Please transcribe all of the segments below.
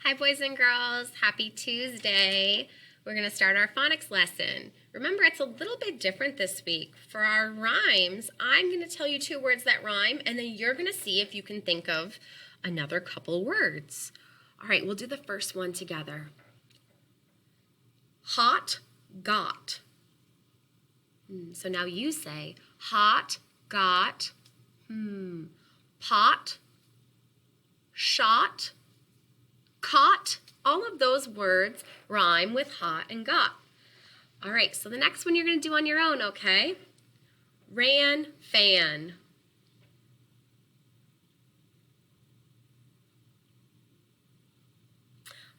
Hi boys and girls, happy Tuesday. We're going to start our phonics lesson. Remember, it's a little bit different this week. For our rhymes, I'm going to tell you 2 words that rhyme, and then you're going to see if you can think of another couple words. All right, we'll do the first one together. Hot, got. So now you say, hot, got, pot, shot, caught. All of those words rhyme with hot and got. All right, so the next one you're going to do on your own, okay? Ran, fan.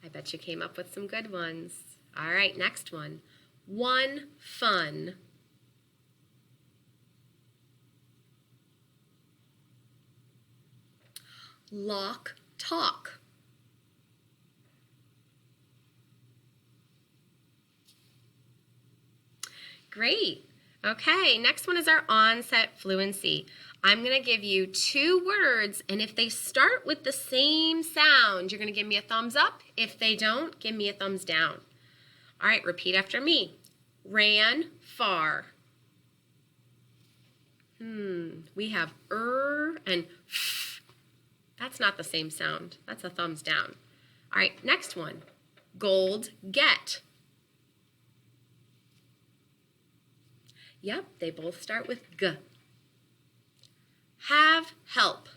I bet you came up with some good ones. All right, next one. One, fun. Lock, talk. Great. Okay, next one is our onset fluency. I'm going to give you 2 words, and if they start with the same sound, you're going to give me a thumbs up. If they don't, give me a thumbs down. All right, repeat after me. Ran, far. We have and f. That's not the same sound. That's a thumbs down. All right, next one. Gold, get. Yep, they both start with g. Have, help.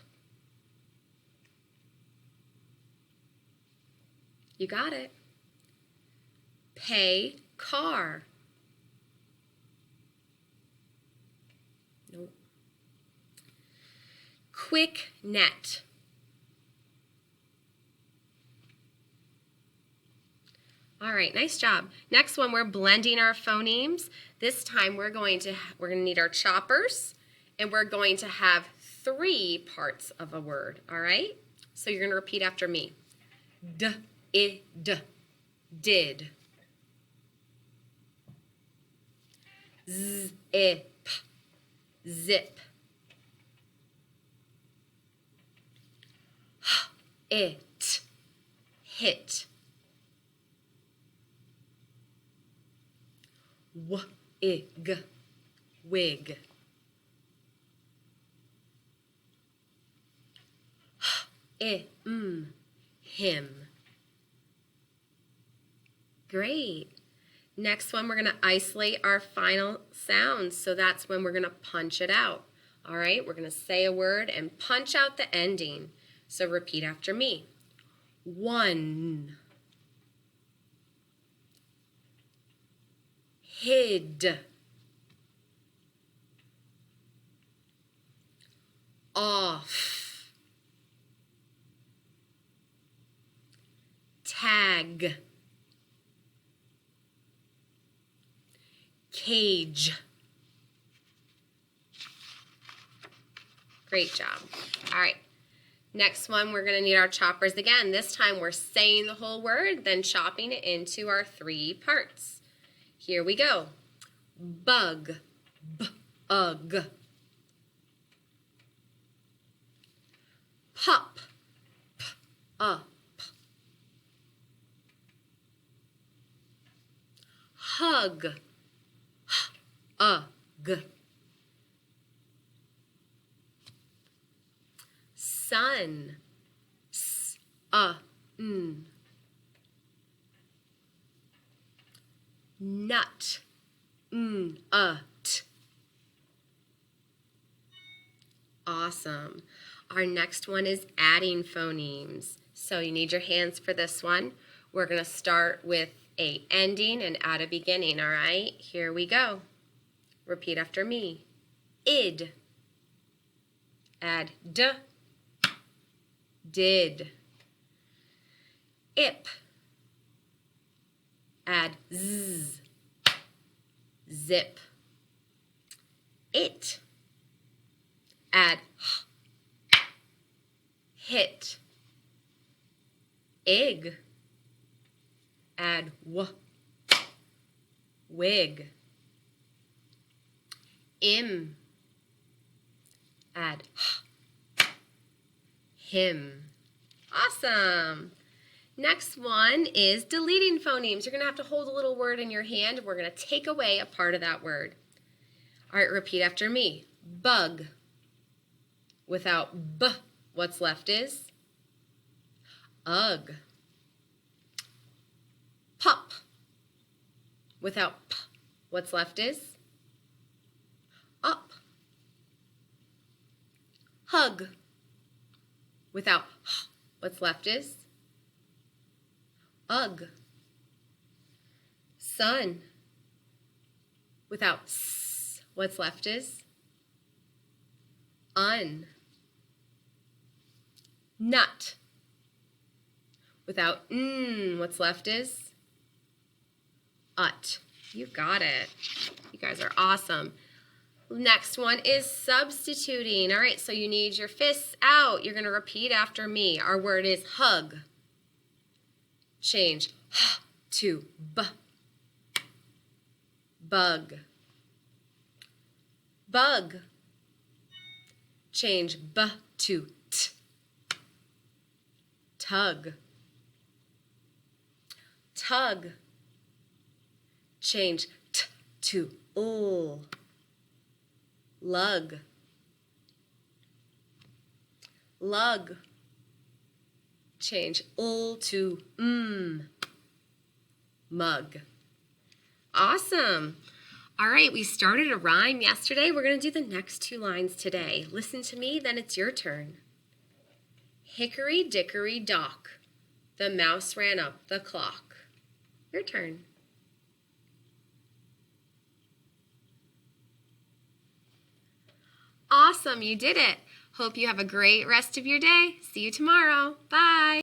You got it. Pay, car. Nope. Quick, net. All right, nice job. Next one, we're blending our phonemes. This time we're going to need our choppers, and we're going to have 3 parts of a word, all right? So you're going to repeat after me. D, did. Z, zip. It, hit. Wig, wig. Him. Great. Next one, we're going to isolate our final sounds, so that's when we're going to punch it out. All right, we're going to say a word and punch out the ending. So repeat after me. One. Hid. Off. Tag. Cage. Great job. All right. Next one, we're going to need our choppers again. This time we're saying the whole word, then chopping it into our 3 parts. Here we go. Bug, b-ug. Pup, p-up. Hug, h-ug. Sun, s-n. Nut, n-ut. Awesome. Our next one is adding phonemes. So you need your hands for this one. We're going to start with a ending and add a beginning, all right? Here we go. Repeat after me. Id. Add d. Did. Ip. Add z. Zip. It. Add h. Hit. Ig. Add w. Wig. Im. Add h. Him. Awesome. Next one is deleting phonemes. You're going to have to hold a little word in your hand, and we're going to take away a part of that word. All right, repeat after me. Bug. Without B, what's left is ugh. Pup. Without P, what's left is up. Hug. Without H, what's left is ugh. Sun. Without S, what's left is un. Nut. Without N, what's left is ut. You got it. You guys are awesome. Next one is substituting. All right, so you need your fists out. You're going to repeat after me. Our word is hug. Change H to B. Bug. Bug. Change B to T. Tug. Tug. Change T to L. Lug. Lug. Change L to M. Mug. Awesome. All right, we started a rhyme yesterday. We're going to do the next 2 lines today. Listen to me, then it's your turn. Hickory dickory dock, the mouse ran up the clock. Your turn. Awesome, you did it. Hope you have a great rest of your day. See you tomorrow. Bye.